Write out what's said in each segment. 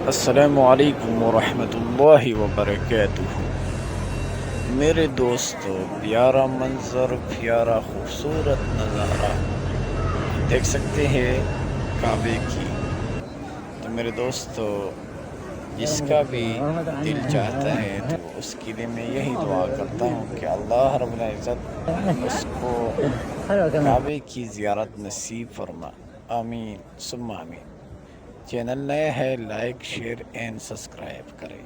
अस्सलामु अलैकुम वरहमतुल्लाहि वबरकातुहू। मेरे दोस्तों, प्यारा मंज़र, प्यारा खूबसूरत नज़ारा देख सकते हैं काबे की। तो मेरे दोस्तों, जिसका भी दिल चाहता है तो उसके लिए मैं यही दुआ करता हूँ कि अल्लाह रब्बुल इज़्ज़त उसको काबे की ज़ियारत नसीब फरमा। आमीन सुम्मा आमीन। चैनल नया है, लाइक शेयर एंड सब्सक्राइब करें।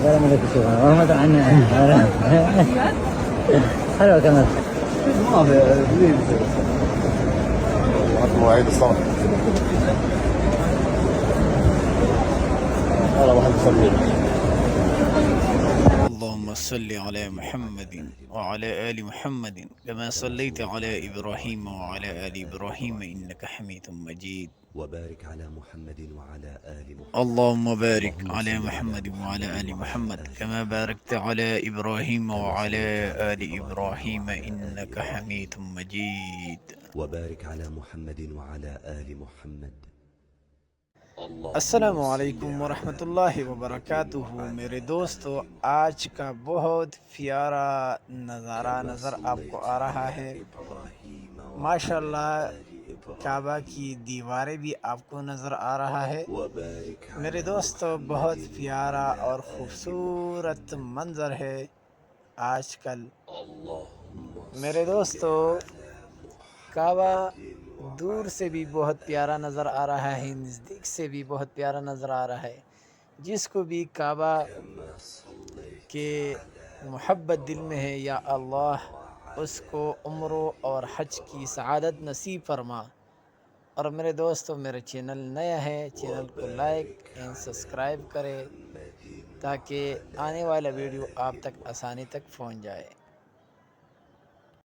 ولا ملك الشغل والله ما عنه. حلوة كمان. ما في ليه حتى مواعيد الصلاة هذا واحد يصلي. اللهم صل على محمد وعلى آل محمد كما صليت على إبراهيم وعلى آل إبراهيم إنك حميد مجيد. وبارك على محمد وعلى آل محمد. اللهم بارك على صل محمد وعلى آل وعلى محمد آل كما باركت على إبراهيم وعلى آل إبراهيم إنك حميد مجيد. وبارك على محمد وعلى آل محمد. अस्सलामु अलैकुम वरहमतुल्लाहि वबरकातुहू। मेरे दोस्तों, आज का बहुत प्यारा नज़ारा नज़र आपको आ रहा है। माशाल्लाह, काबा की दीवारें भी आपको नज़र आ रहा है। मेरे दोस्तों, बहुत प्यारा और ख़ूबसूरत मंज़र है आजकल। मेरे दोस्तों, काबा दूर से भी बहुत प्यारा नज़र आ रहा है, नज़दीक से भी बहुत प्यारा नज़र आ रहा है। जिसको भी काबा के मोहब्बत दिल में है, या अल्लाह उसको उम्र और हज की सआदत नसीब फरमा। और मेरे दोस्तों, मेरा चैनल नया है, चैनल को लाइक एंड सब्सक्राइब करें ताकि आने वाला वीडियो आप तक आसानी तक पहुंच जाए।